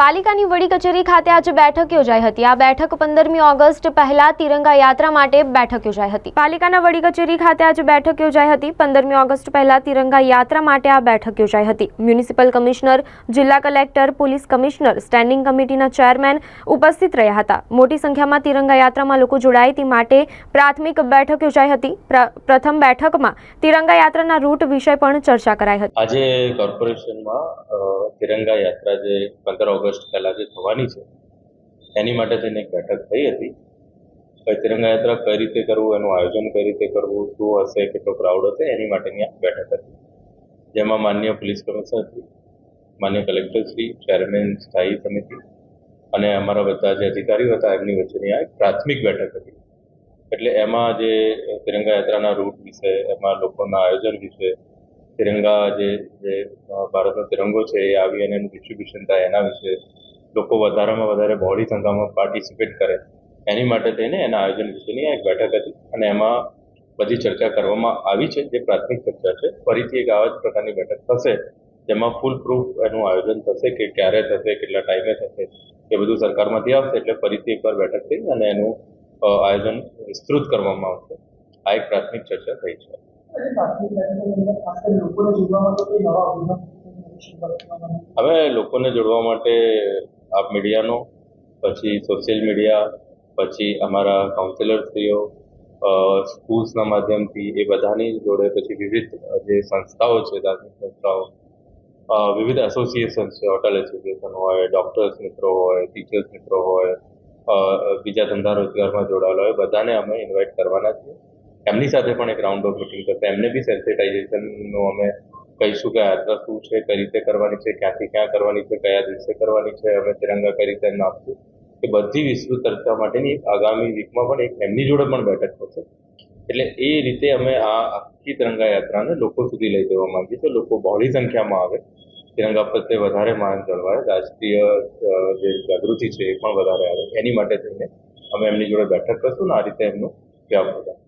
પાલિકાની વડી કચેરી ખાતે આજે બેઠક યોજાઈ હતી। આ બેઠક 15મી ઓગસ્ટ પહેલા તિરંગા યાત્રા માટે બેઠક યોજાઈ હતી। પાલિકાના વડી કચેરી ખાતે આજે બેઠક યોજાઈ હતી। 15મી ઓગસ્ટ પહેલા તિરંગા યાત્રા માટે આ બેઠક યોજાઈ હતી। મ્યુનિસિપલ કમિશનર, જિલ્લા કલેક્ટર, પોલીસ કમિશનર, સ્ટેન્ડિંગ કમિટીના ચેરમેન ઉપસ્થિત રહ્યા હતા। મોટી સંખ્યામાં તિરંગા યાત્રામાં લોકો જોડાય તે માટે પ્રાથમિક બેઠક યોજાઈ હતી। પ્રથમ બેઠકમાં તિરંગા યાત્રાના રૂટ વિશે પણ ચર્ચા કરાઈ હતી। આજે કોર્પોરેશનમાં તિરંગા યાત્રા જે 15 ઓગસ્ટ પહેલા જે થવાની છે એની માટે થઈને એક બેઠક થઈ હતી। તિરંગા યાત્રા કઈ રીતે કરવું, એનું આયોજન કઈ રીતે કરવું, શું હશે, કેટલો ક્રાઉડ હશે, એની માટેની આ બેઠક હતી, જેમાં માનનીય પોલીસ કમિશનર શ્રી, માનનીય કલેક્ટર શ્રી, ચેરમેન સ્થાયી સમિતિ અને અમારા બધા જે અધિકારીઓ હતા એમની વચ્ચેની આ એક પ્રાથમિક બેઠક હતી। એટલે એમાં જે તિરંગા યાત્રાના રૂટ વિશે, એમાં લોકોના આયોજન વિશે, તિરંગા જે ભારતનો તિરંગો છે એ આવી અને એનું ડિસ્ટ્રીબ્યુશન થાય એના વિશે, લોકો વધારેમાં વધારે બહોળી સંખ્યામાં પાર્ટિસિપેટ કરે એની માટે થઈને એના આયોજન વિશેની એક બેઠક હતી અને એમાં બધી ચર્ચા કરવામાં આવી છે, જે પ્રાથમિક ચર્ચા છે। ફરીથી એક આવા જ પ્રકારની બેઠક થશે જેમાં ફૂલ પ્રૂફ એનું આયોજન થશે કે ક્યારે થશે, કેટલા ટાઈમે થશે, એ બધું સરકારમાંથી આવશે। એટલે ફરીથી એકવાર બેઠક થઈ અને એનું આયોજન વિસ્તૃત કરવામાં આવશે। આ એક પ્રાથમિક ચર્ચા થઈ છે। હવે લોકોને જોડવા માટે આપ મીડિયાનો, પછી સોશિયલ મીડિયા, પછી અમારા કાઉન્સિલરશ્રીઓ, સ્કૂલ્સના માધ્યમથી એ બધાની જોડે, પછી વિવિધ જે સંસ્થાઓ છે, ધાર્મિક સંસ્થાઓ, વિવિધ એસોસિએશન છે, હોટલ એસોસિએશન હોય, ડૉક્ટર્સ મિત્રો હોય, ટીચર્સ મિત્રો હોય, બીજા ધંધા રોજગારમાં જોડાયેલા હોય, બધાને અમે ઇન્વાઇટ કરવાના છીએ। એમની સાથે પણ એક રાઉન્ડ ઓફ મિટિંગ કરશે। એમને બી સેન્સિટાઇઝેશનનું અમે કહીશું કે યાત્રા શું છે, કઈ રીતે કરવાની છે, ક્યાંથી ક્યાં કરવાની છે, કયા દિવસે કરવાની છે, અમે તિરંગા કઈ રીતે એમને આપશું, એ બધી વિસ્તૃત ચર્ચા માટેની આગામી વીકમાં પણ એક એમની જોડે પણ બેઠક થશે। એટલે એ રીતે અમે આ આખી તિરંગા યાત્રાને લોકો સુધી લઈ જવા માંગીએ છીએ। લોકો બહોળી સંખ્યામાં આવે, તિરંગા પ્રત્યે વધારે માન જળવાય, રાષ્ટ્રીય જે જાગૃતિ છે એ પણ વધારે આવે, એની માટે થઈને અમે એમની જોડે બેઠક કરશું ને આ રીતે એમનું જવાબ બધા